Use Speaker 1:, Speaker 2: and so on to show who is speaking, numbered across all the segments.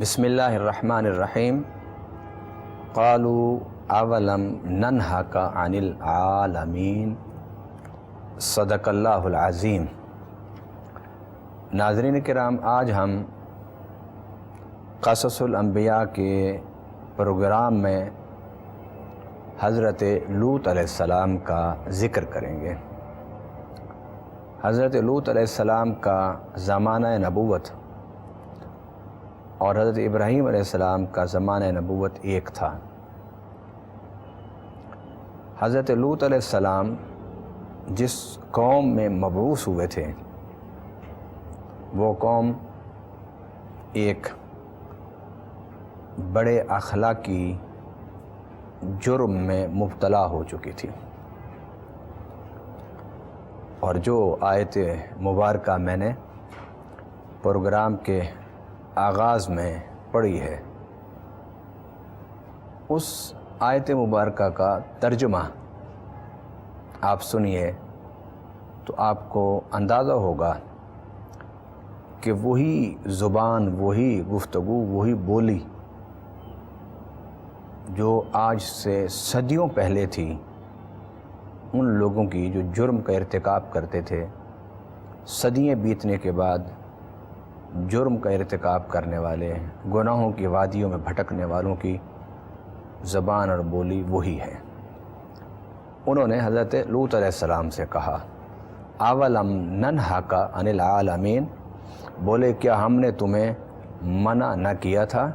Speaker 1: بسم اللہ الرحمن الرحیم قالوا اولم ننہک عن العالمین صدق اللہ العظیم۔ ناظرین کرام، آج ہم قصص الانبیاء کے پروگرام میں حضرت لوط علیہ السلام کا ذکر کریں گے۔ حضرت لوط علیہ السلام کا زمانہ نبوت اور حضرت ابراہیم علیہ السلام کا زمانہ نبوت ایک تھا۔ حضرت لوط علیہ السلام جس قوم میں مبعوث ہوئے تھے وہ قوم ایک بڑے اخلاقی جرم میں مبتلا ہو چکی تھی، اور جو آیت مبارکہ میں نے پروگرام کے آغاز میں پڑھی ہے، اس آیت مبارکہ کا ترجمہ آپ سنیے تو آپ کو اندازہ ہوگا کہ وہی زبان، وہی گفتگو، وہی بولی جو آج سے صدیوں پہلے تھی، ان لوگوں کی جو جرم کا ارتکاب کرتے تھے، صدیاں بیتنے کے بعد جرم کا ارتکاب کرنے والے، گناہوں کی وادیوں میں بھٹکنے والوں کی زبان اور بولی وہی ہے۔ انہوں نے حضرت لوط علیہ السلام سے کہا اولم ننہک عن العالمین، بولے کیا ہم نے تمہیں منع نہ کیا تھا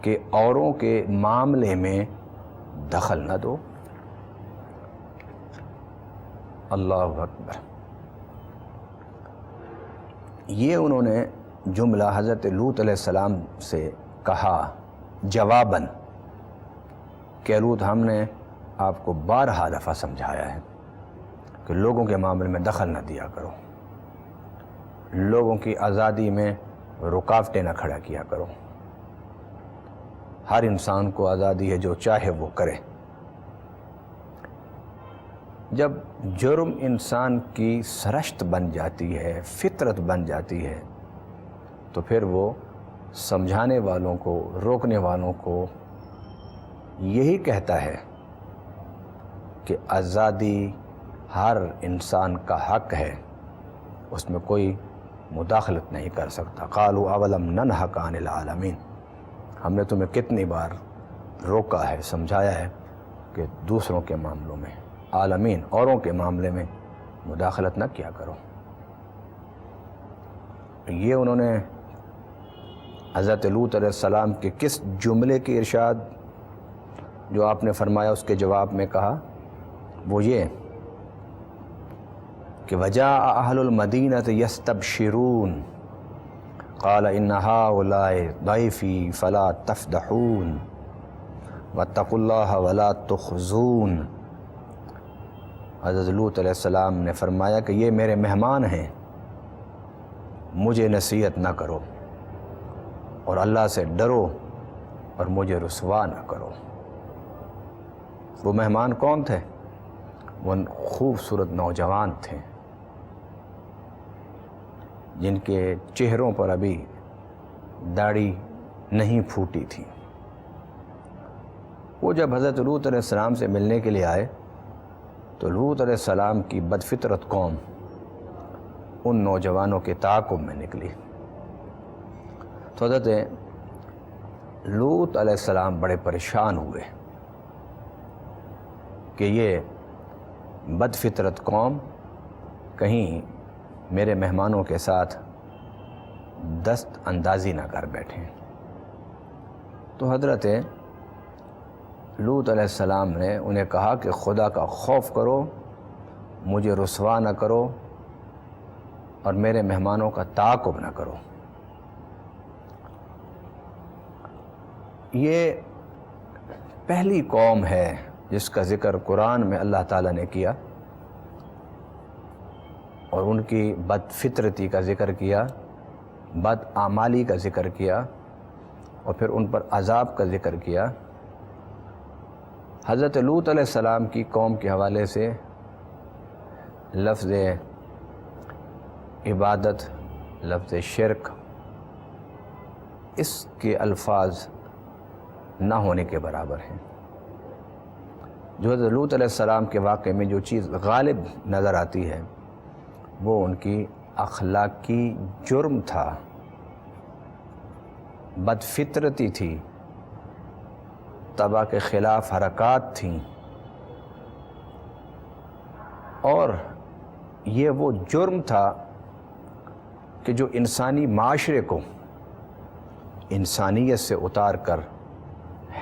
Speaker 1: کہ اوروں کے معاملے میں دخل نہ دو؟ اللہ اکبر۔ یہ انہوں نے جملہ حضرت لوط علیہ السلام سے کہا جواباً کہ لوط، ہم نے آپ کو بارہا دفعہ سمجھایا ہے کہ لوگوں کے معاملے میں دخل نہ دیا کرو، لوگوں کی آزادی میں رکاوٹیں نہ کھڑا کیا کرو۔ ہر انسان کو آزادی ہے، جو چاہے وہ کرے۔ جب جرم انسان کی سرشت بن جاتی ہے، فطرت بن جاتی ہے، تو پھر وہ سمجھانے والوں کو، روکنے والوں کو یہی کہتا ہے کہ آزادی ہر انسان کا حق ہے، اس میں کوئی مداخلت نہیں کر سکتا۔ قالوا اولم ننہک عن العالمین، ہم نے تمہیں کتنی بار روکا ہے، سمجھایا ہے کہ دوسروں کے معاملوں میں، عالمین اوروں کے معاملے میں مداخلت نہ کیا کرو۔ یہ انہوں نے حضرت لوط علیہ السلام کے کس جملے کی ارشاد جو آپ نے فرمایا اس کے جواب میں کہا، وہ یہ کہ وجاء اہل المدینۃ یستبشرون قال ان ہؤلاء ضیفی فلا تفضحون واتقوا اللہ ولا تخزون۔ حضرت لوط علیہ السلام نے فرمایا کہ یہ میرے مہمان ہیں، مجھے نصیحت نہ کرو، اور اللہ سے ڈرو اور مجھے رسوا نہ کرو۔ وہ مہمان کون تھے؟ وہ خوبصورت نوجوان تھے جن کے چہروں پر ابھی داڑھی نہیں پھوٹی تھی۔ وہ جب حضرت لوط علیہ السلام سے ملنے کے لیے آئے تو لوط علیہ السلام کی بدفطرت قوم ان نوجوانوں کے تعاقب میں نکلی۔ تو حضرت لوط علیہ السلام بڑے پریشان ہوئے کہ یہ بدفطرت قوم کہیں میرے مہمانوں کے ساتھ دست اندازی نہ کر بیٹھیں۔ تو حضرت لوط علیہ السلام نے انہیں کہا کہ خدا کا خوف کرو، مجھے رسوا نہ کرو اور میرے مہمانوں کا تعاقب نہ کرو۔ یہ پہلی قوم ہے جس کا ذکر قرآن میں اللہ تعالیٰ نے کیا، اور ان کی بد فطرتی کا ذکر کیا، بد اعمالی کا ذکر کیا، اور پھر ان پر عذاب کا ذکر کیا۔ حضرت لوط علیہ السلام کی قوم کے حوالے سے لفظ عبادت، لفظ شرک اس کے الفاظ نہ ہونے کے برابر ہیں۔ جو حضرت لوط علیہ السلام کے واقعے میں جو چیز غالب نظر آتی ہے وہ ان کی اخلاقی جرم تھا، بد فطرتی تھی، طبع کے خلاف حرکات تھیں، اور یہ وہ جرم تھا کہ جو انسانی معاشرے کو انسانیت سے اتار کر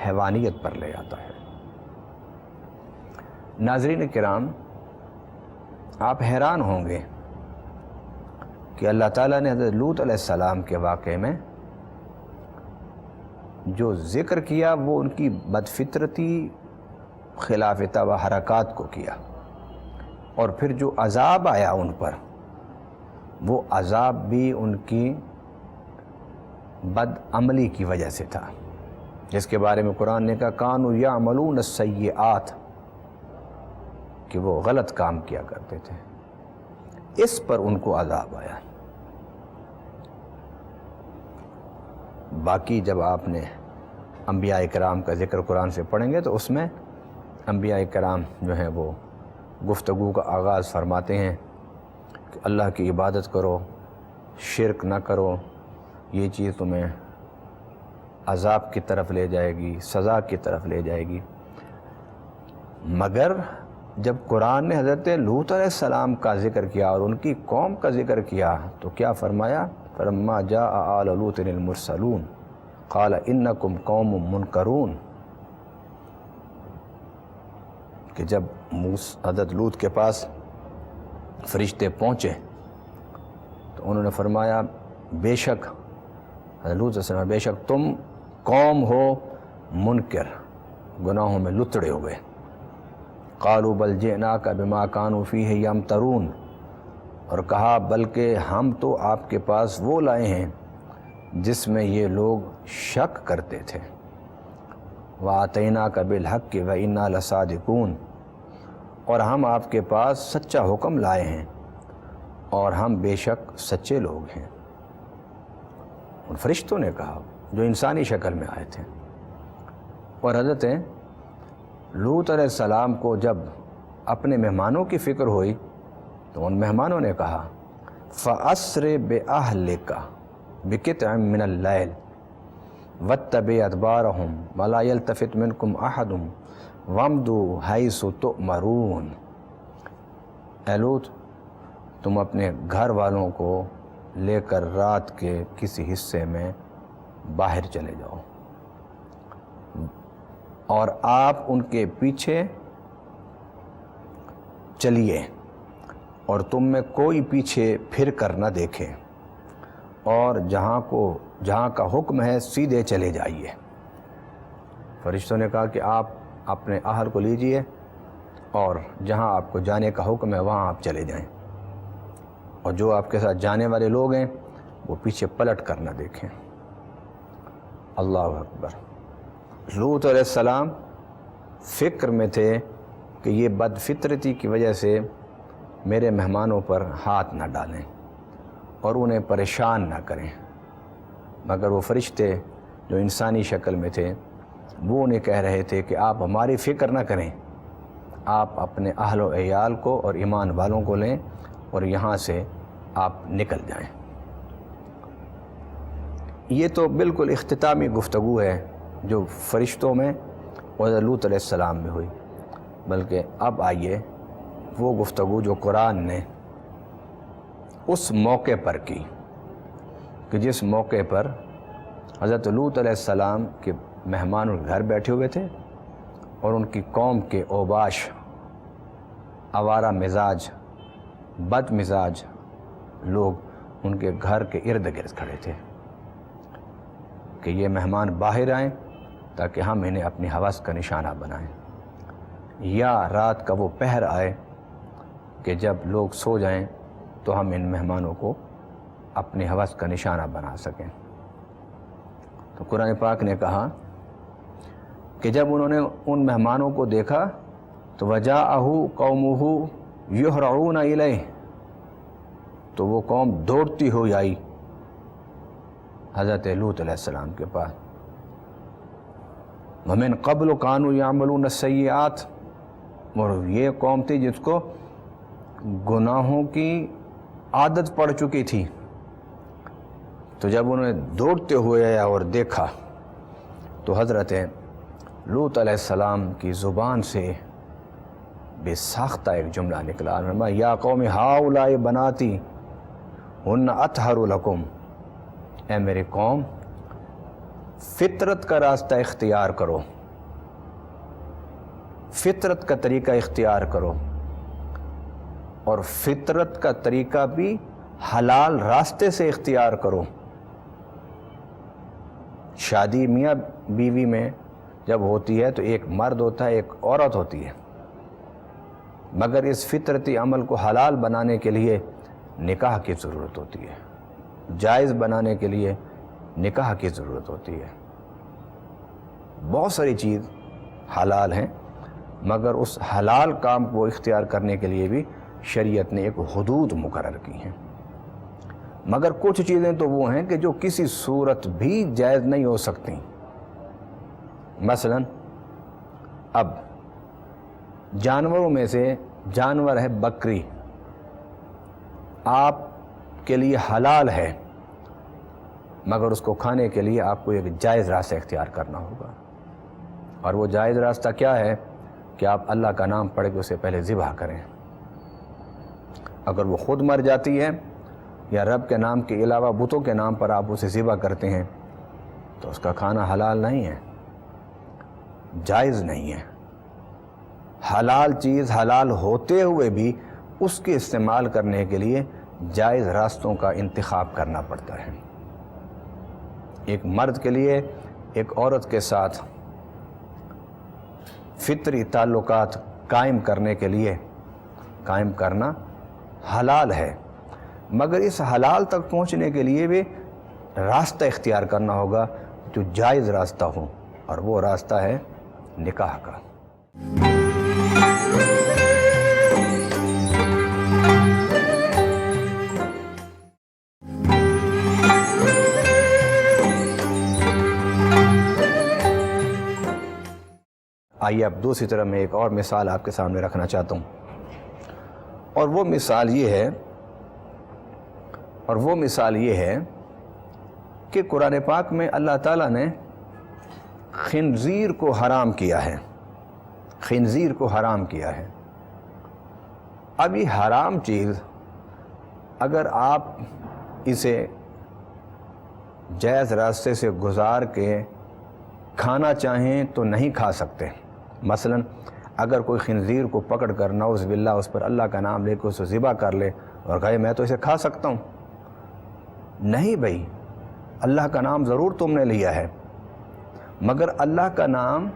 Speaker 1: حیوانیت پر لے آتا ہے۔ ناظرین کرام، آپ حیران ہوں گے کہ اللہ تعالیٰ نے حضرت لوط علیہ السلام کے واقعے میں جو ذکر کیا وہ ان کی بدفطرتی، خلاف طبع حرکات کو کیا، اور پھر جو عذاب آیا ان پر وہ عذاب بھی ان کی بد عملی کی وجہ سے تھا، جس کے بارے میں قرآن نے کہا کانوا یعملون السیئات، کہ وہ غلط کام کیا کرتے تھے، اس پر ان کو عذاب آیا۔ باقی جب آپ نے انبیاء کرام کا ذکر قرآن سے پڑھیں گے تو اس میں انبیاء کرام جو ہیں وہ گفتگو کا آغاز فرماتے ہیں کہ اللہ کی عبادت کرو، شرک نہ کرو، یہ چیز تمہیں عذاب کی طرف لے جائے گی، سزا کی طرف لے جائے گی۔ مگر جب قرآن نے حضرت لوط علیہ السلام کا ذکر کیا اور ان کی قوم کا ذکر کیا تو کیا فرمایا؟ فلما جاء آل لوط المرسلون قال انکم قوم منکرون، کہ جب حضرت لوط کے پاس فرشتے پہنچے تو انہوں نے فرمایا بے شک حضرت لوط علیہ السلام، بے شک تم قوم ہو منکر، گناہوں میں لتڑے ہوئے۔ قالوا بل جئناک بما كانوا فیہ یمترون، اور کہا بلکہ ہم تو آپ کے پاس وہ لائے ہیں جس میں یہ لوگ شک کرتے تھے۔ وَآتَيْنَاكَ بِالْحَقِّ وَإِنَّا لَصَادِقُونَ، اور ہم آپ کے پاس سچا حکم لائے ہیں اور ہم بے شک سچے لوگ ہیں۔ ان فرشتوں نے کہا جو انسانی شکل میں آئے تھے۔ اور حضرت لوط علیہ السلام کو جب اپنے مہمانوں کی فکر ہوئی تو ان مہمانوں نے کہا فَأَسْرِ بِأَهْلِكَ بِقِطْعٍ مِّنَ اللَّيْلِ وَاتَّبِعْ أَدْبَارَهُمْ وَلَا يَلْتَفِتْ مِنْكُمْ أَحَدٌ وَامْضُوا حَيْثُ تُؤْمَرُونَ، اے لوط تم اپنے گھر والوں کو لے کر رات کے کسی حصے میں باہر چلے جاؤ اور آپ ان کے پیچھے چلیے اور تم میں کوئی پیچھے پھر کر نہ دیکھے، اور جہاں کا حکم ہے سیدھے چلے جائیے۔ فرشتوں نے کہا کہ آپ اپنے اہل کو لیجئے اور جہاں آپ کو جانے کا حکم ہے وہاں آپ چلے جائیں، اور جو آپ کے ساتھ جانے والے لوگ ہیں وہ پیچھے پلٹ کر نہ دیکھیں۔ اللہ اکبر۔ لوط علیہ السلام فکر میں تھے کہ یہ بد فطرتی کی وجہ سے میرے مہمانوں پر ہاتھ نہ ڈالیں اور انہیں پریشان نہ کریں، مگر وہ فرشتے جو انسانی شکل میں تھے وہ انہیں کہہ رہے تھے کہ آپ ہماری فکر نہ کریں، آپ اپنے اہل و عیال کو اور ایمان والوں کو لیں اور یہاں سے آپ نکل جائیں۔ یہ تو بالکل اختتامی گفتگو ہے جو فرشتوں میں اور لوط علیہ السلام میں ہوئی، بلکہ اب آئیے وہ گفتگو جو قرآن نے اس موقع پر کی کہ جس موقع پر حضرت لوط علیہ السلام کے مہمان ان کے گھر بیٹھے ہوئے تھے اور ان کی قوم کے اوباش، آوارہ مزاج، بد مزاج لوگ ان کے گھر کے ارد گرد کھڑے تھے کہ یہ مہمان باہر آئیں تاکہ ہم انہیں اپنی ہوس کا نشانہ بنائیں، یا رات کا وہ پہر آئے کہ جب لوگ سو جائیں تو ہم ان مہمانوں کو اپنی ہوس کا نشانہ بنا سکیں۔ تو قرآن پاک نے کہا کہ جب انہوں نے ان مہمانوں کو دیکھا تو وَجَاءَهُ قَوْمُهُ يُهْرَعُونَ إِلَيْهِ، تو وہ قوم دوڑتی ہوئی آئی حضرت لوط علیہ السلام کے پاس، وَمِن قَبْلُ كَانُوا يَعْمَلُونَ السَّيِّئَاتِ، اور یہ قوم تھی جس کو گناہوں کی عادت پڑ چکی تھی، تو جب انہوں نے دوڑتے ہوئے آیا اور دیکھا تو حضرت لوط علیہ السلام کی زبان سے بے ساختہ ایک جملہ نکلا، فرمایا یا قوم ہؤلاء بناتی ہن اطہر لکم، اے میری قوم فطرت کا راستہ اختیار کرو، فطرت کا طریقہ اختیار کرو، اور فطرت کا طریقہ بھی حلال راستے سے اختیار کرو۔ شادی میاں بیوی میں جب ہوتی ہے تو ایک مرد ہوتا ہے، ایک عورت ہوتی ہے، مگر اس فطرتی عمل کو حلال بنانے کے لیے نکاح کی ضرورت ہوتی ہے، جائز بنانے کے لیے نکاح کی ضرورت ہوتی ہے۔ بہت ساری چیز حلال ہیں، مگر اس حلال کام کو اختیار کرنے کے لیے بھی شریعت نے ایک حدود مقرر کی ہیں۔ مگر کچھ چیزیں تو وہ ہیں کہ جو کسی صورت بھی جائز نہیں ہو سکتی۔ مثلا اب جانوروں میں سے جانور ہے بکری، آپ کے لیے حلال ہے، مگر اس کو کھانے کے لیے آپ کو ایک جائز راستہ اختیار کرنا ہوگا، اور وہ جائز راستہ کیا ہے کہ آپ اللہ کا نام پڑھ کے اسے پہلے ذبح کریں۔ اگر وہ خود مر جاتی ہے یا رب کے نام کے علاوہ بتوں کے نام پر آپ اسے ذبح کرتے ہیں تو اس کا کھانا حلال نہیں ہے، جائز نہیں ہے۔ حلال چیز حلال ہوتے ہوئے بھی اس کے استعمال کرنے کے لیے جائز راستوں کا انتخاب کرنا پڑتا ہے۔ ایک مرد کے لیے ایک عورت کے ساتھ فطری تعلقات قائم کرنے کے لیے قائم کرنا حلال ہے، مگر اس حلال تک پہنچنے کے لیے بھی راستہ اختیار کرنا ہوگا جو جائز راستہ ہو، اور وہ راستہ ہے نکاح کا۔ آئیے اب دوسری طرف میں ایک اور مثال آپ کے سامنے رکھنا چاہتا ہوں، اور وہ مثال یہ ہے کہ قرآن پاک میں اللہ تعالیٰ نے خنزیر کو حرام کیا ہے، خنزیر کو حرام کیا ہے۔ اب یہ حرام چیز اگر آپ اسے جائز راستے سے گزار کے کھانا چاہیں تو نہیں کھا سکتے۔ مثلا اگر کوئی خنزیر کو پکڑ کر نعوذ باللہ اس پر اللہ کا نام لے کے اسے ذبح کر لے اور کہے میں تو اسے کھا سکتا ہوں، نہیں بھائی، اللہ کا نام ضرور تم نے لیا ہے، مگر اللہ کا نام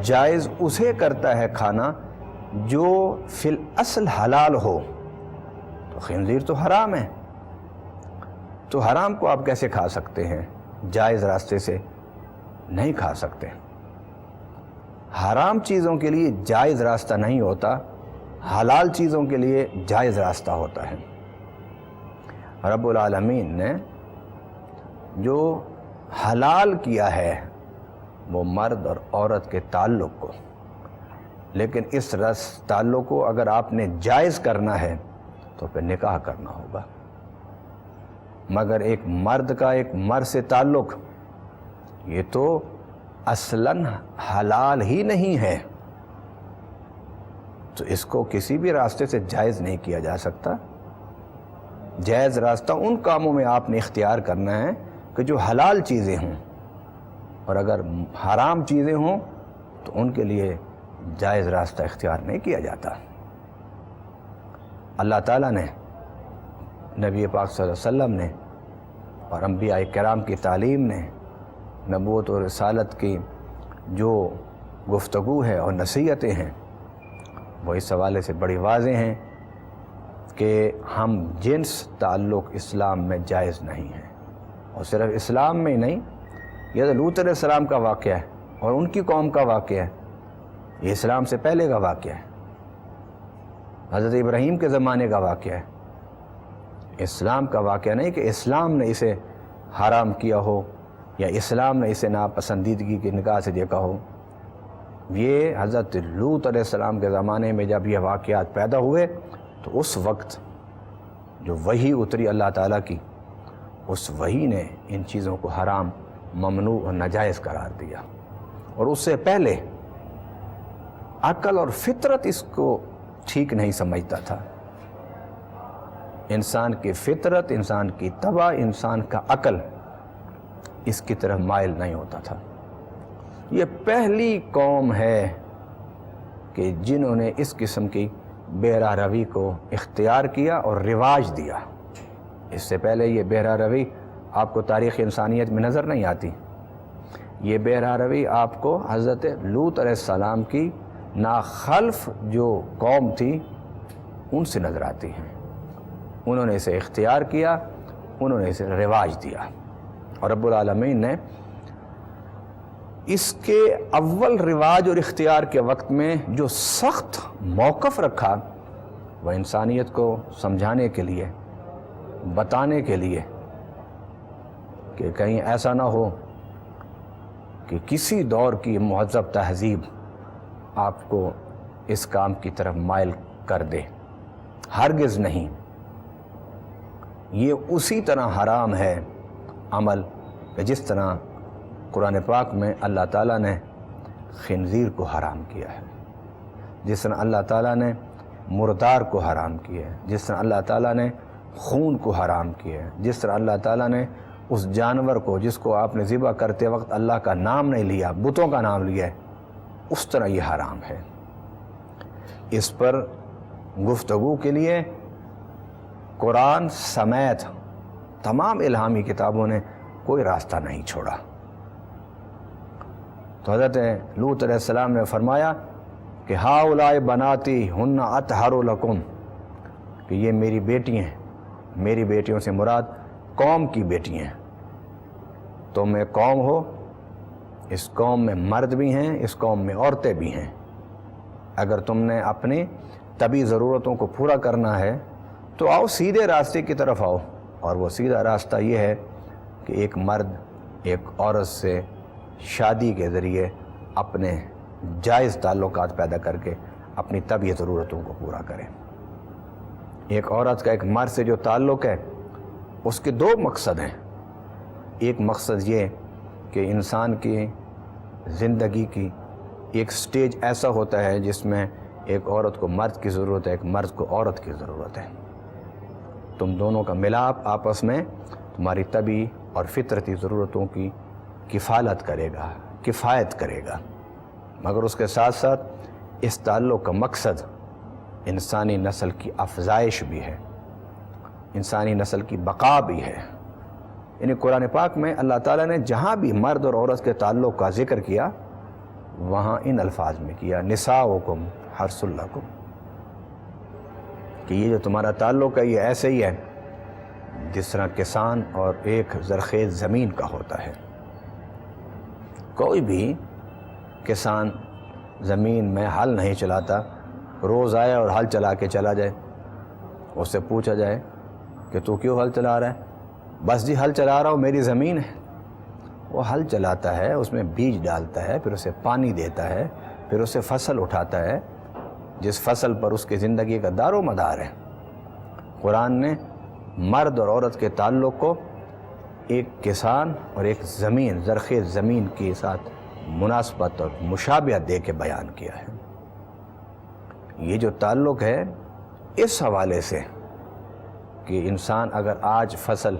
Speaker 1: جائز اسے کرتا ہے کھانا جو فی الاصل حلال ہو، تو خنزیر تو حرام ہے، تو حرام کو آپ کیسے کھا سکتے ہیں؟ جائز راستے سے نہیں کھا سکتے۔ حرام چیزوں کے لیے جائز راستہ نہیں ہوتا، حلال چیزوں کے لیے جائز راستہ ہوتا ہے۔ رب العالمین نے جو حلال کیا ہے وہ مرد اور عورت کے تعلق کو، لیکن اس تعلق کو اگر آپ نے جائز کرنا ہے تو پھر نکاح کرنا ہوگا، مگر ایک مرد کا ایک مرد سے تعلق یہ تو اصلاً حلال ہی نہیں ہے، تو اس کو کسی بھی راستے سے جائز نہیں کیا جا سکتا۔ جائز راستہ ان کاموں میں آپ نے اختیار کرنا ہے کہ جو حلال چیزیں ہوں، اور اگر حرام چیزیں ہوں تو ان کے لیے جائز راستہ اختیار نہیں کیا جاتا۔ اللہ تعالیٰ نے، نبی پاک صلی اللہ علیہ وسلم نے اور انبیاء کرام کی تعلیم نے، نبوت اور رسالت کی جو گفتگو ہے اور نصیحتیں ہیں وہ اس حوالے سے بڑی واضح ہیں کہ ہم جنس تعلق اسلام میں جائز نہیں ہے، اور صرف اسلام میں ہی نہیں، یہ تو لوط علیہ السلام کا واقعہ ہے اور ان کی قوم کا واقعہ ہے، یہ اسلام سے پہلے کا واقعہ ہے، حضرت ابراہیم کے زمانے کا واقعہ ہے، اسلام کا واقعہ نہیں کہ اسلام نے اسے حرام کیا ہو یا اسلام نے اسے ناپسندیدگی کی نگاہ سے دیکھا ہو، یہ حضرت لوط علیہ السلام کے زمانے میں جب یہ واقعات پیدا ہوئے تو اس وقت جو وحی اتری اللہ تعالیٰ کی، اس وحی نے ان چیزوں کو حرام، ممنوع اور ناجائز قرار دیا، اور اس سے پہلے عقل اور فطرت اس کو ٹھیک نہیں سمجھتا تھا۔ انسان کی فطرت، انسان کی طبع، انسان کا عقل اس کی طرف مائل نہیں ہوتا تھا۔ یہ پہلی قوم ہے کہ جنہوں نے اس قسم کی بے راہ روی کو اختیار کیا اور رواج دیا۔ اس سے پہلے یہ بے راہ روی آپ کو تاریخ انسانیت میں نظر نہیں آتی۔ یہ بے راہ روی آپ کو حضرت لوط علیہ السلام کی ناخلف جو قوم تھی ان سے نظر آتی ہیں۔ انہوں نے اسے اختیار کیا، انہوں نے اسے رواج دیا، اور رب العالمین نے اس کے اول رواج اور اختیار کے وقت میں جو سخت موقف رکھا وہ انسانیت کو سمجھانے کے لیے، بتانے کے لیے کہ کہیں ایسا نہ ہو کہ کسی دور کی مہذب تہذیب آپ کو اس کام کی طرف مائل کر دے۔ ہرگز نہیں، یہ اسی طرح حرام ہے عمل کہ جس طرح قرآن پاک میں اللہ تعالیٰ نے خنزیر کو حرام کیا ہے، جس طرح اللہ تعالیٰ نے مردار کو حرام کیا ہے، جس طرح اللہ تعالیٰ نے خون کو حرام کیا ہے، جس طرح اللہ تعالیٰ نے اس جانور کو جس کو آپ نے ذبح کرتے وقت اللہ کا نام نہیں لیا، بتوں کا نام لیا ہے، اس طرح یہ حرام ہے۔ اس پر گفتگو کے لیے قرآن سمیت تمام الہامی کتابوں نے کوئی راستہ نہیں چھوڑا۔ تو حضرت لوط علیہ السلام نے فرمایا کہ ہاؤلائی بناتی ہن اطہر لکم، کہ یہ میری بیٹی ہیں، میری بیٹیوں سے مراد قوم کی بیٹی ہیں۔ تم ایک قوم ہو، اس قوم میں مرد بھی ہیں، اس قوم میں عورتیں بھی ہیں۔ اگر تم نے اپنی طبی ضرورتوں کو پورا کرنا ہے تو آؤ سیدھے راستے کی طرف آؤ، اور وہ سیدھا راستہ یہ ہے کہ ایک مرد ایک عورت سے شادی کے ذریعے اپنے جائز تعلقات پیدا کر کے اپنی طبی ضرورتوں کو پورا کرے۔ ایک عورت کا ایک مرد سے جو تعلق ہے اس کے دو مقصد ہیں۔ ایک مقصد یہ کہ انسان کی زندگی کی ایک سٹیج ایسا ہوتا ہے جس میں ایک عورت کو مرد کی ضرورت ہے، ایک مرد کو عورت کی ضرورت ہے۔ تم دونوں کا ملاپ آپس میں تمہاری طبی اور فطرتی ضرورتوں کی کفالت کرے گا، کفایت کرے گا، مگر اس کے ساتھ ساتھ اس تعلق کا مقصد انسانی نسل کی افزائش بھی ہے، انسانی نسل کی بقا بھی ہے۔ یعنی قرآن پاک میں اللہ تعالیٰ نے جہاں بھی مرد اور عورت کے تعلق کا ذکر کیا وہاں ان الفاظ میں کیا، نساؤکم حرث لکم، کہ یہ جو تمہارا تعلق ہے یہ ایسے ہی ہے جس طرح کسان اور ایک زرخیز زمین کا ہوتا ہے۔ کوئی بھی کسان زمین میں ہل نہیں چلاتا، روز آئے اور ہل چلا کے چلا جائے، اس سے پوچھا جائے کہ تو کیوں ہل چلا رہا ہے؟ بس جی ہل چلا رہا ہوں، میری زمین ہے۔ وہ ہل چلاتا ہے، اس میں بیج ڈالتا ہے، پھر اسے پانی دیتا ہے، پھر اسے فصل اٹھاتا ہے جس فصل پر اس کی زندگی کا دار و مدار ہے۔ قرآن نے مرد اور عورت کے تعلق کو ایک کسان اور ایک زمین، زرخیز زمین کے ساتھ مناسبت اور مشابہت دے کے بیان کیا ہے۔ یہ جو تعلق ہے اس حوالے سے کہ انسان اگر آج فصل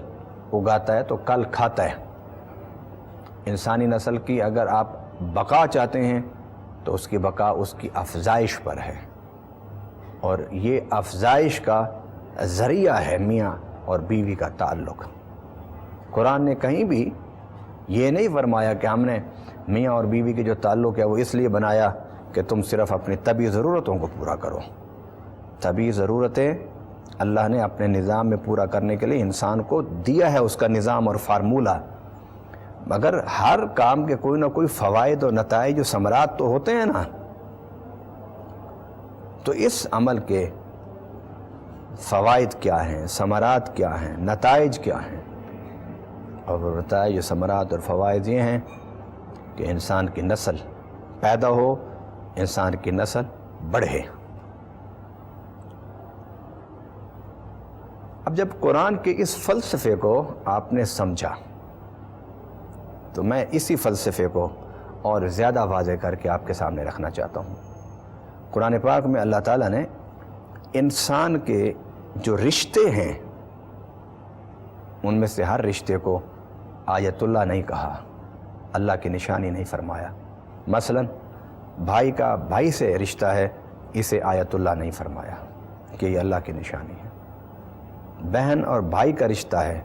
Speaker 1: اگاتا ہے تو کل کھاتا ہے۔ انسانی نسل کی اگر آپ بقا چاہتے ہیں تو اس کی بقا اس کی افزائش پر ہے، اور یہ افزائش کا ذریعہ ہے میاں اور بیوی کا تعلق۔ قرآن نے کہیں بھی یہ نہیں فرمایا کہ ہم نے میاں اور بیوی کے جو تعلق ہے وہ اس لیے بنایا کہ تم صرف اپنی طبی ضرورتوں کو پورا کرو۔ طبی ضرورتیں اللہ نے اپنے نظام میں پورا کرنے کے لیے انسان کو دیا ہے، اس کا نظام اور فارمولہ، مگر ہر کام کے کوئی نہ کوئی فوائد اور نتائج و ثمرات تو ہوتے ہیں نا۔ تو اس عمل کے فوائد کیا ہیں، ثمرات کیا ہیں، نتائج کیا ہیں، اور وہ بتایا یہ ثمرات اور فوائد یہ ہیں کہ انسان کی نسل پیدا ہو، انسان کی نسل بڑھے۔ اب جب قرآن کے اس فلسفے کو آپ نے سمجھا تو میں اسی فلسفے کو اور زیادہ واضح کر کے آپ کے سامنے رکھنا چاہتا ہوں۔ قرآن پاک میں اللہ تعالیٰ نے انسان کے جو رشتے ہیں ان میں سے ہر رشتے کو آیت اللہ نہیں کہا، اللہ کی نشانی نہیں فرمایا۔ مثلا بھائی کا بھائی سے رشتہ ہے، اسے آیت اللہ نہیں فرمایا کہ یہ اللہ کی نشانی ہے۔ بہن اور بھائی کا رشتہ ہے،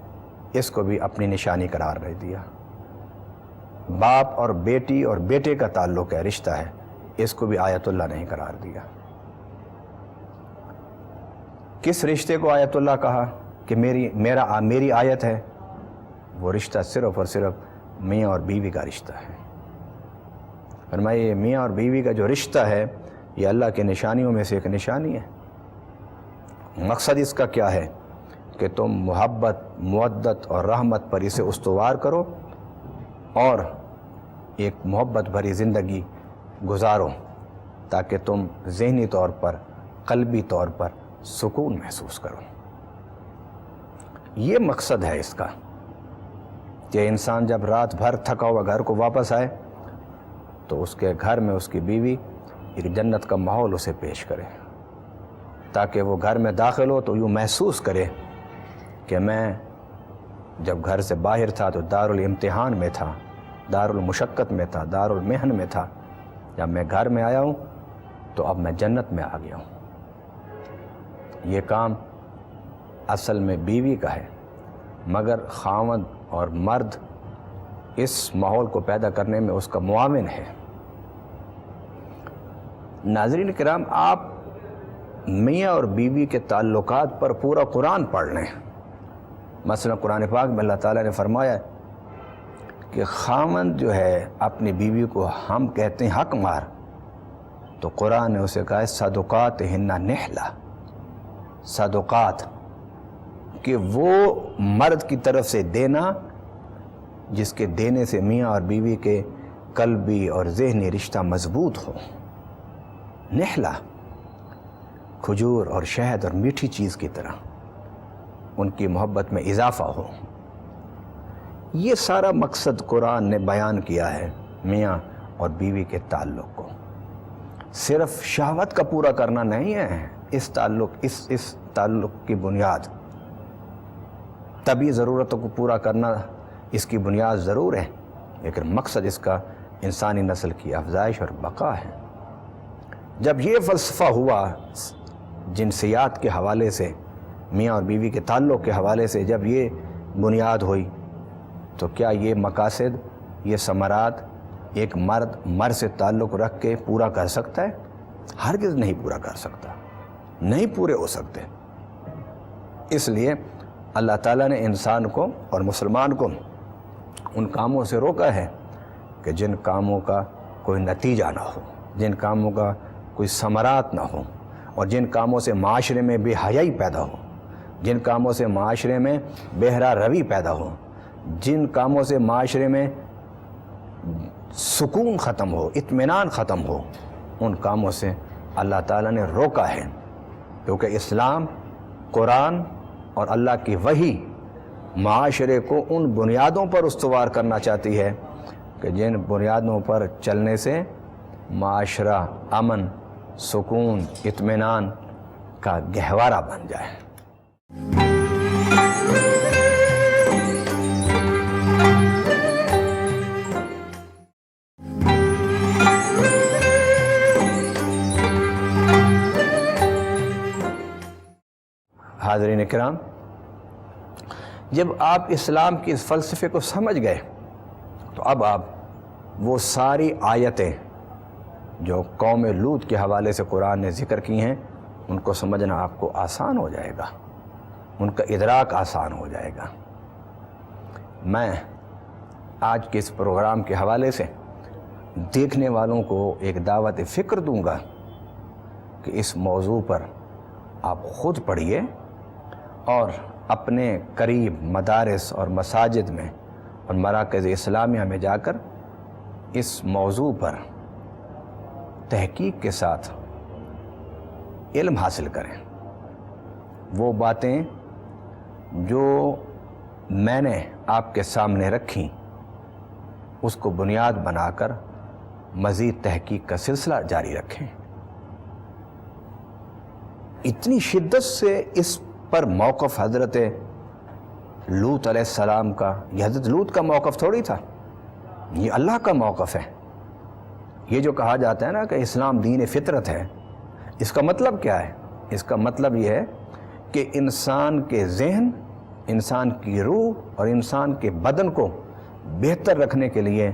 Speaker 1: اس کو بھی اپنی نشانی قرار نہیں دیا۔ باپ اور بیٹی اور بیٹے کا تعلق ہے، رشتہ ہے، اس کو بھی آیت اللہ نہیں قرار دیا۔ کس رشتے کو آیت اللہ کہا کہ میری آیت ہے؟ وہ رشتہ صرف اور صرف میاں اور بیوی کا رشتہ ہے۔ فرمایا یہ میاں اور بیوی کا جو رشتہ ہے یہ اللہ کی نشانیوں میں سے ایک نشانی ہے۔ مقصد اس کا کیا ہے کہ تم محبت، مودت اور رحمت پر اسے استوار کرو اور ایک محبت بھری زندگی گزارو تاکہ تم ذہنی طور پر، قلبی طور پر سکون محسوس کرو۔ یہ مقصد ہے اس کا کہ انسان جب رات بھر تھکا ہوا گھر کو واپس آئے تو اس کے گھر میں اس کی بیوی ایک جنت کا ماحول اسے پیش کرے، تاکہ وہ گھر میں داخل ہو تو یوں محسوس کرے کہ میں جب گھر سے باہر تھا تو دارالامتحان میں تھا، دارالمشقت میں تھا، دارالمحن میں تھا، جب میں گھر میں آیا ہوں تو اب میں جنت میں آ گیا ہوں۔ یہ کام اصل میں بیوی کا ہے، مگر خاوند اور مرد اس ماحول کو پیدا کرنے میں اس کا معاون ہے۔ ناظرین کرام، آپ میاں اور بیوی کے تعلقات پر پورا قرآن پڑھ لیں۔ مثلا قرآن پاک میں اللہ تعالیٰ نے فرمایا کہ خاوند جو ہے اپنی بیوی کو ہم کہتے ہیں حق مار، تو قرآن نے اسے کہا ہے صدقات ہنہ نحلہ، صدقات کہ وہ مرد کی طرف سے دینا جس کے دینے سے میاں اور بیوی کے قلبی اور ذہنی رشتہ مضبوط ہو۔ نحلہ کھجور اور شہد اور میٹھی چیز کی طرح ان کی محبت میں اضافہ ہو۔ یہ سارا مقصد قرآن نے بیان کیا ہے میاں اور بیوی کے تعلق کو۔ صرف شہوت کا پورا کرنا نہیں ہے اس تعلق کی بنیاد، طبی ضرورتوں کو پورا کرنا اس کی بنیاد ضرور ہے، لیکن مقصد اس کا انسانی نسل کی افزائش اور بقا ہے۔ جب یہ فلسفہ ہوا جنسیات کے حوالے سے، میاں اور بیوی کے تعلق کے حوالے سے جب یہ بنیاد ہوئی، تو کیا یہ مقاصد، یہ ثمرات ایک مرد سے تعلق رکھ کے پورا کر سکتا ہے؟ ہرگز نہیں پورا کر سکتا، نہیں پورے ہو سکتے۔ اس لیے اللہ تعالیٰ نے انسان کو اور مسلمان کو ان کاموں سے روکا ہے کہ جن کاموں کا کوئی نتیجہ نہ ہو، جن کاموں کا کوئی ثمرات نہ ہو، اور جن کاموں سے معاشرے میں بے حیائی پیدا ہو، جن کاموں سے معاشرے میں بہرا روی پیدا ہو، جن کاموں سے معاشرے میں سکون ختم ہو، اطمینان ختم ہو، ان کاموں سے اللہ تعالیٰ نے روکا ہے، کیونکہ اسلام، قرآن اور اللہ کی وحی معاشرے کو ان بنیادوں پر استوار کرنا چاہتی ہے کہ جن بنیادوں پر چلنے سے معاشرہ امن، سکون، اطمینان کا گہوارہ بن جائے۔ حاضرین کرام، جب آپ اسلام کی اس فلسفے کو سمجھ گئے تو اب آپ وہ ساری آیتیں جو قوم لوط کے حوالے سے قرآن نے ذکر کی ہیں ان کو سمجھنا آپ کو آسان ہو جائے گا، ان کا ادراک آسان ہو جائے گا۔ میں آج کے اس پروگرام کے حوالے سے دیکھنے والوں کو ایک دعوت فکر دوں گا کہ اس موضوع پر آپ خود پڑھیے اور اپنے قریب مدارس اور مساجد میں اور مراکز اسلامیہ میں جا کر اس موضوع پر تحقیق کے ساتھ علم حاصل کریں۔ وہ باتیں جو میں نے آپ کے سامنے رکھیں اس کو بنیاد بنا کر مزید تحقیق کا سلسلہ جاری رکھیں۔ اتنی شدت سے اس پر موقف حضرت لوط علیہ السلام کا، یہ حضرت لوط کا موقف تھوڑی تھا، یہ اللہ کا موقف ہے۔ یہ جو کہا جاتا ہے نا کہ اسلام دین فطرت ہے، اس کا مطلب کیا ہے؟ اس کا مطلب یہ ہے کہ انسان کے ذہن، انسان کی روح اور انسان کے بدن کو بہتر رکھنے کے لیے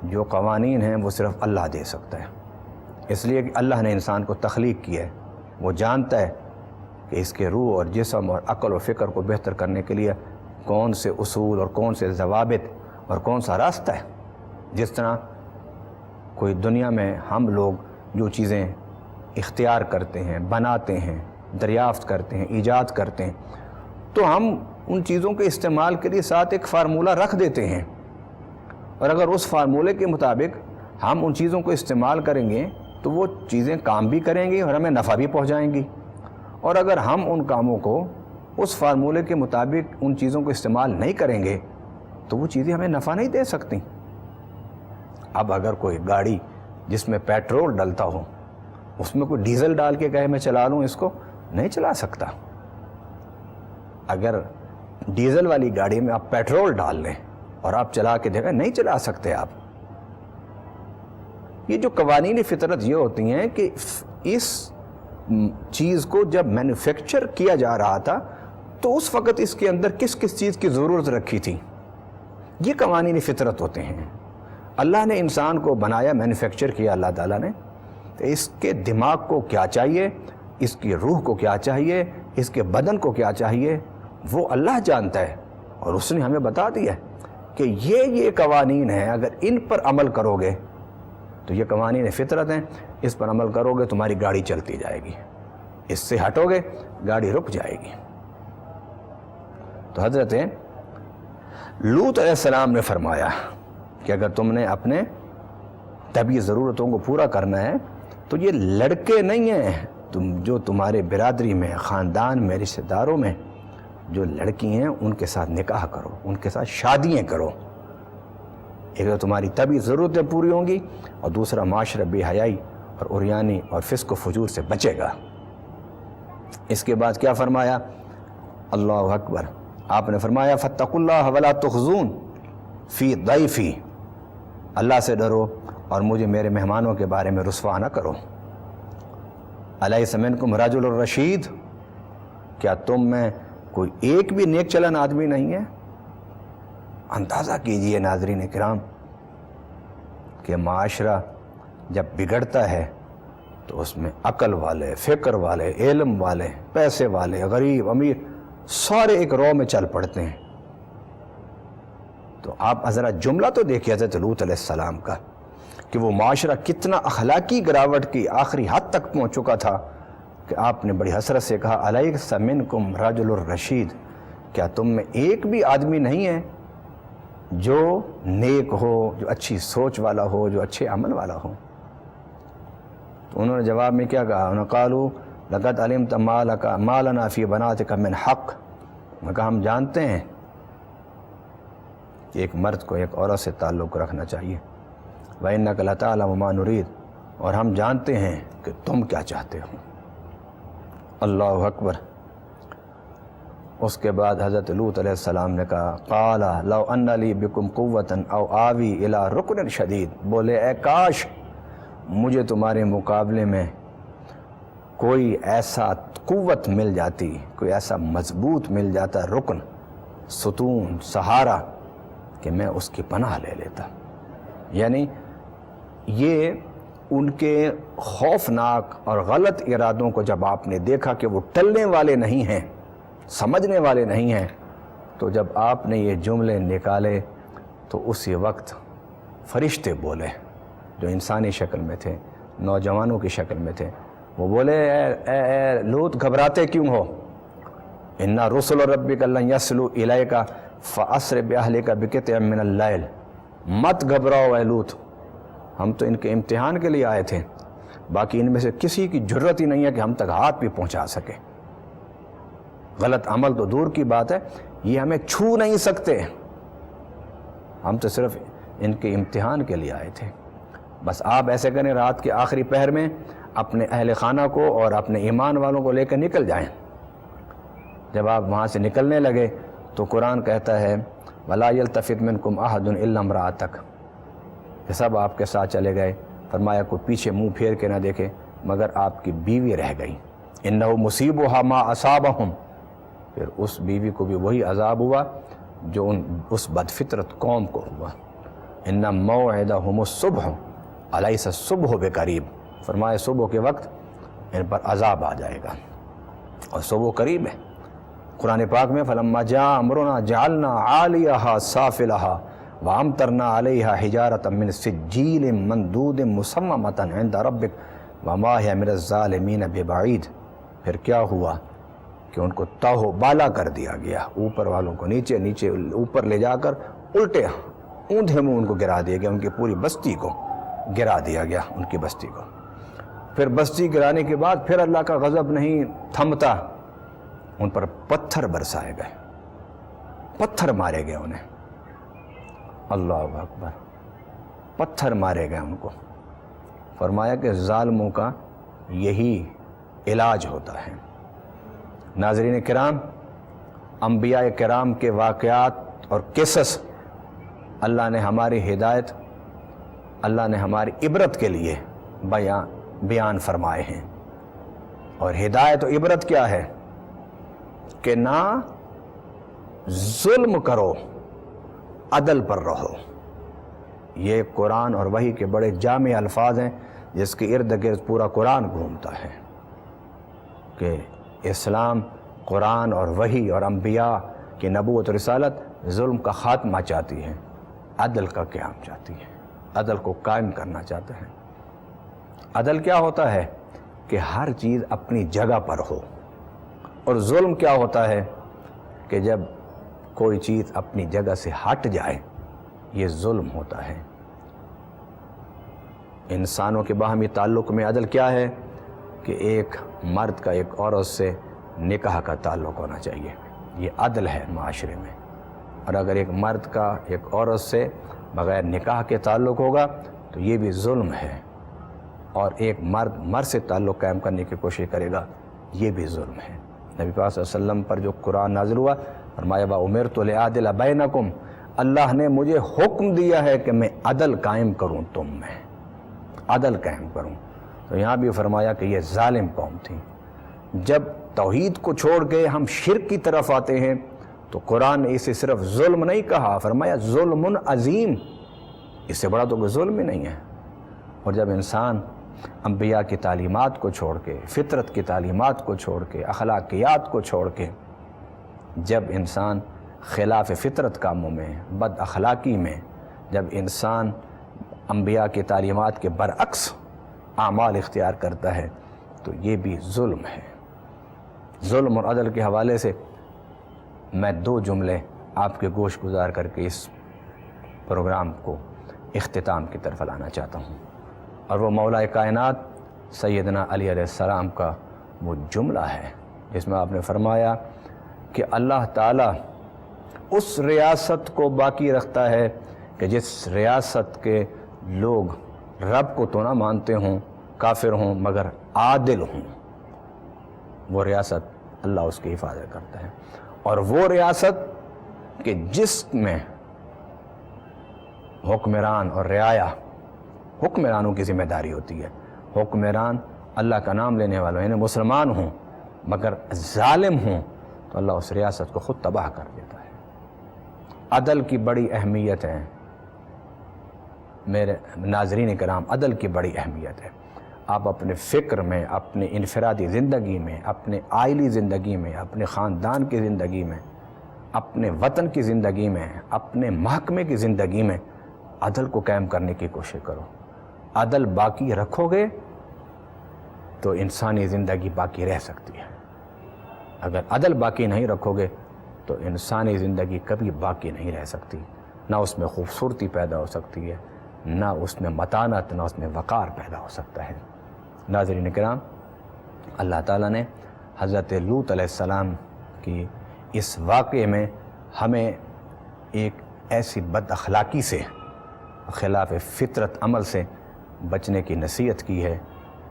Speaker 1: جو قوانین ہیں وہ صرف اللہ دے سکتا ہے۔ اس لیے کہ اللہ نے انسان کو تخلیق کی ہے، وہ جانتا ہے کہ اس کے روح اور جسم اور عقل و فکر کو بہتر کرنے کے لیے کون سے اصول اور کون سے ضوابط اور کون سا راستہ ہے۔ جس طرح کوئی دنیا میں ہم لوگ جو چیزیں اختیار کرتے ہیں، بناتے ہیں، دریافت کرتے ہیں، ایجاد کرتے ہیں، تو ہم ان چیزوں کے استعمال کے لیے ساتھ ایک فارمولہ رکھ دیتے ہیں، اور اگر اس فارمولے کے مطابق ہم ان چیزوں کو استعمال کریں گے تو وہ چیزیں کام بھی کریں گی اور ہمیں نفع بھی پہنچائیں گی، اور اگر ہم ان کاموں کو اس فارمولے کے مطابق ان چیزوں کو استعمال نہیں کریں گے تو وہ چیزیں ہمیں نفع نہیں دے سکتی۔ اب اگر کوئی گاڑی جس میں پیٹرول ڈلتا ہو اس میں کوئی ڈیزل ڈال کے کہے میں چلا لوں، اس کو نہیں چلا سکتا۔ اگر ڈیزل والی گاڑی میں آپ پیٹرول ڈال لیں اور آپ چلا کے دیکھیں، نہیں چلا سکتے آپ۔ یہ جو قوانین فطرت یہ ہوتی ہیں کہ اس چیز کو جب مینوفیکچر کیا جا رہا تھا تو اس وقت اس کے اندر کس کس چیز کی ضرورت رکھی تھی، یہ قوانین فطرت ہوتے ہیں۔ اللہ نے انسان کو بنایا، مینوفیکچر کیا اللہ تعالیٰ نے، تو اس کے دماغ کو کیا چاہیے، اس کی روح کو کیا چاہیے، اس کے بدن کو کیا چاہیے، وہ اللہ جانتا ہے، اور اس نے ہمیں بتا دیا کہ یہ قوانین ہیں، اگر ان پر عمل کرو گے تو یہ قوانین فطرت ہیں، اس پر عمل کرو گے تمہاری گاڑی چلتی جائے گی، اس سے ہٹو گے گاڑی رک جائے گی۔ تو حضرت لوط علیہ السلام نے فرمایا کہ اگر تم نے اپنے طبعی ضرورتوں کو پورا کرنا ہے تو یہ لڑکے نہیں ہیں جو تمہارے برادری میں، خاندان میں، رشتہ داروں میں جو لڑکی ہیں ان کے ساتھ نکاح کرو، ان کے ساتھ شادیاں کرو۔ ایک تو تمہاری طبعی ضرورتیں پوری ہوں گی، اور دوسرا معاشرہ بے حیائی اور عریانی اور فسق و فجور سے بچے گا۔ اس کے بعد کیا فرمایا؟ اللہ اکبر، آپ نے فرمایا فاتقوا اللہ ولا تخزون فی ضیفی، اللہ سے ڈرو اور مجھے میرے مہمانوں کے بارے میں رسوا نہ کرو۔ الیس منکم رجل الرشید، کیا تم میں کوئی ایک بھی نیک چلن آدمی نہیں ہے؟ اندازہ کیجئے ناظرین کرام کہ معاشرہ جب بگڑتا ہے تو اس میں عقل والے، فکر والے، علم والے، پیسے والے، غریب، امیر، سارے ایک رو میں چل پڑتے ہیں۔ تو آپ ذرا جملہ تو دیکھیے حضرت لوط علیہ السلام کا کہ وہ معاشرہ کتنا اخلاقی گراوٹ کی آخری حد تک پہنچ چکا تھا کہ آپ نے بڑی حسرت سے کہا الیس منکم رجل الرشید، کیا تم میں ایک بھی آدمی نہیں ہے جو نیک ہو، جو اچھی سوچ والا ہو، جو اچھے عمل والا ہو؟ تو انہوں نے جواب میں کیا کہا؟ انہوں نے قالوا لقد علمت ما لنا فی بناتک من حق، میں کہا ہم جانتے ہیں کہ ایک مرد کو ایک عورت سے تعلق رکھنا چاہیے، وَإِنَّكَ لَتَعْلَمُ مَا نُرِيدُ، اور ہم جانتے ہیں کہ تم کیا چاہتے ہو۔ اللہ اکبر۔ اس کے بعد حضرت لوط علیہ السلام نے کہا قال لو ان لی بکم قوۃ او آوی الی رکن شدید، بولے اے کاش مجھے تمہارے مقابلے میں کوئی ایسا قوت مل جاتی، کوئی ایسا مضبوط مل جاتا رکن، ستون، سہارا، کہ میں اس کی پناہ لے لیتا۔ یعنی یہ ان کے خوفناک اور غلط ارادوں کو جب آپ نے دیکھا کہ وہ ٹلنے والے نہیں ہیں، سمجھنے والے نہیں ہیں، تو جب آپ نے یہ جملے نکالے تو اسی وقت فرشتے بولے جو انسانی شکل میں تھے، نوجوانوں کی شکل میں تھے، وہ بولے اے لوط گھبراتے کیوں ہو؟ اِنَّ رُسُلَ رَبِّكَ لَن يَصِلُوا إِلَيْكَ فَأَسْرِ بِأَهْلِكَ بِقِطْعٍ مِّنَ اللَّيْلِ، مت گھبراؤ اے لوط، ہم تو ان کے امتحان کے لیے آئے تھے، باقی ان میں سے کسی کی جرت ہی نہیں ہے کہ ہم تک ہاتھ بھی پہنچا سکے۔ غلط عمل تو دور کی بات ہے، یہ ہمیں چھو نہیں سکتے، ہم تو صرف ان کے امتحان کے لیے آئے تھے۔ بس آپ ایسے کریں، رات کے آخری پہر میں اپنے اہل خانہ کو اور اپنے ایمان والوں کو لے کر نکل جائیں۔ جب آپ وہاں سے نکلنے لگے تو قرآن کہتا ہے وَلَا يَلْتَفِتْ مِنْكُمْ أَحَدٌ إِلَّا امْرَأَتَكَ، کہ سب آپ کے ساتھ چلے گئے، فرمایا کوئی پیچھے منہ پھیر کے نہ دیکھے مگر آپ کی بیوی رہ گئی۔ إِنَّهُ مُصِيبُهَا مَا أَصَابَهُمْ، پھر اس بیوی کو بھی وہی عذاب ہوا جو اس بدفطرت قوم کو ہوا۔ إِنَّ مَوْعِدَهُمُ الصُّبْحُ أَلَيْسَ الصُّبْحُ بِقَرِيبٍ، فرمایا صبح کے وقت ان پر عذاب آ جائے گا اور صبح قریب ہے۔ قرآن پاک میں فَلَمَّا جَاءَ أَمْرُنَا جَعَلْنَا عَالِيَهَا سَافِلَهَا وَأَمْطَرْنَا عَلَيْهَا حِجَارَةً مِّن سِجِّيلٍ مَّنضُودٍ مُّصَمَّمَةً عِندَ رَبِّكَ وَمَا هِيَ مِنَ الظَّالِمِينَ بِبَعِيدٍ، پھر کیا ہوا کہ ان کو تاہو بالا کر دیا گیا، اوپر والوں کو نیچے، نیچے اوپر لے جا کر الٹے اوندھے منہ ان کو گرا دیا گیا، ان کی پوری بستی کو گرا دیا گیا، ان کی بستی کو۔ پھر بستی گرانے کے بعد پھر اللہ کا غضب نہیں تھمتا، ان پر پتھر برسائے گئے، پتھر مارے گئے انہیں، اللہ اکبر، پتھر مارے گئے ان کو۔ فرمایا کہ ظالموں کا یہی علاج ہوتا ہے۔ ناظرین کرام، انبیاء کرام کے واقعات اور قصص اللہ نے ہماری ہدایت، اللہ نے ہماری عبرت کے لیے بیان فرمائے ہیں۔ اور ہدایت و عبرت کیا ہے کہ نہ ظلم کرو، عدل پر رہو۔ یہ قرآن اور وحی کے بڑے جامع الفاظ ہیں جس کے ارد گرد پورا قرآن گھومتا ہے کہ اسلام، قرآن اور وحی اور انبیاء کی نبوت و رسالت ظلم کا خاتمہ چاہتی ہے، عدل کا قیام چاہتی ہے، عدل کو قائم کرنا چاہتے ہیں۔ عدل کیا ہوتا ہے کہ ہر چیز اپنی جگہ پر ہو، اور ظلم کیا ہوتا ہے کہ جب کوئی چیز اپنی جگہ سے ہٹ جائے، یہ ظلم ہوتا ہے۔ انسانوں کے باہمی تعلق میں عدل کیا ہے کہ ایک مرد کا ایک عورت سے نکاح کا تعلق ہونا چاہیے، یہ عدل ہے معاشرے میں۔ اور اگر ایک مرد کا ایک عورت سے بغیر نکاح کے تعلق ہوگا تو یہ بھی ظلم ہے، اور ایک مرد سے تعلق قائم کرنے کی کوشش کرے گا، یہ بھی ظلم ہے۔ نبی پاک صلی اللہ علیہ وسلم پر جو قرآن نازل ہوا، فرمایا وَأُمِرْتُ لِأَعْدِلَ بَيْنَكُمْ، اللہ نے مجھے حکم دیا ہے کہ میں عدل قائم کروں، تم میں عدل قائم کروں۔ تو یہاں بھی فرمایا کہ یہ ظالم قوم تھی۔ جب توحید کو چھوڑ کے ہم شرک کی طرف آتے ہیں تو قرآن نے اسے صرف ظلم نہیں کہا، فرمایا ظلم عظیم، اس سے بڑا تو کوئی ظلم ہی نہیں ہے۔ اور جب انسان انبیاء کی تعلیمات کو چھوڑ کے، فطرت کی تعلیمات کو چھوڑ کے، اخلاقیات کو چھوڑ کے، جب انسان خلاف فطرت کاموں میں، بد اخلاقی میں، جب انسان انبیاء کی تعلیمات کے برعکس اعمال اختیار کرتا ہے تو یہ بھی ظلم ہے۔ ظلم اور عدل کے حوالے سے میں 2 جملے آپ کے گوش گزار کر کے اس پروگرام کو اختتام کی طرف لانا چاہتا ہوں، اور وہ مولا کائنات سیدنا علی علیہ السلام کا وہ جملہ ہے جس میں آپ نے فرمایا کہ اللہ تعالیٰ اس ریاست کو باقی رکھتا ہے کہ جس ریاست کے لوگ رب کو تو نہ مانتے ہوں، کافر ہوں، مگر عادل ہوں، وہ ریاست اللہ اس کی حفاظت کرتا ہے۔ اور وہ ریاست کہ جس میں حکمران اور رعایا، حکمرانوں کی ذمہ داری ہوتی ہے، حکمران اللہ کا نام لینے والوں یعنی مسلمان ہوں مگر ظالم ہوں تو اللہ اس ریاست کو خود تباہ کر دیتا ہے۔ عدل کی بڑی اہمیت ہے میرے ناظرین کرام، عدل کی بڑی اہمیت ہے۔ آپ اپنے فکر میں، اپنے انفرادی زندگی میں، اپنے عائلی زندگی میں، اپنے خاندان کی زندگی میں، اپنے وطن کی زندگی میں، اپنے محکمے کی زندگی میں عدل کو قائم کرنے کی کوشش کرو۔ عدل باقی رکھو گے تو انسانی زندگی باقی رہ سکتی ہے۔ اگر عدل باقی نہیں رکھو گے تو انسانی زندگی کبھی باقی نہیں رہ سکتی، نہ اس میں خوبصورتی پیدا ہو سکتی ہے، نہ اس میں متانت، نہ اس میں وقار پیدا ہو سکتا ہے۔ ناظرین کرام، اللہ تعالیٰ نے حضرت لوط علیہ السلام کی اس واقعے میں ہمیں ایک ایسی بد اخلاقی سے، خلاف فطرت عمل سے بچنے کی نصیحت کی ہے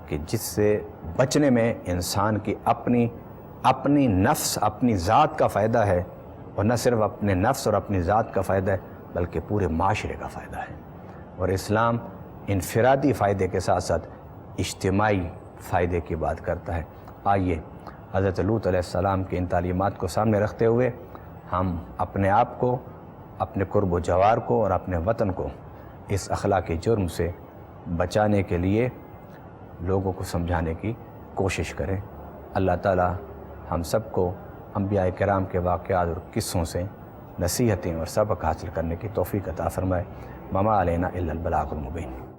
Speaker 1: کہ جس سے بچنے میں انسان کی اپنی نفس، اپنی ذات کا فائدہ ہے، اور نہ صرف اپنے نفس اور اپنی ذات کا فائدہ ہے بلکہ پورے معاشرے کا فائدہ ہے۔ اور اسلام انفرادی فائدے کے ساتھ ساتھ اجتماعی فائدے کی بات کرتا ہے۔ آئیے حضرت لوط علیہ السلام کی ان تعلیمات کو سامنے رکھتے ہوئے ہم اپنے آپ کو، اپنے قرب و جوار کو اور اپنے وطن کو اس اخلاقی جرم سے بچانے کے لیے لوگوں کو سمجھانے کی کوشش کریں۔ اللہ تعالی ہم سب کو انبیاء کرام کے واقعات اور قصوں سے نصیحتیں اور سبق حاصل کرنے کی توفیق عطا فرمائے۔ وما علینا الا البلاغ المبین۔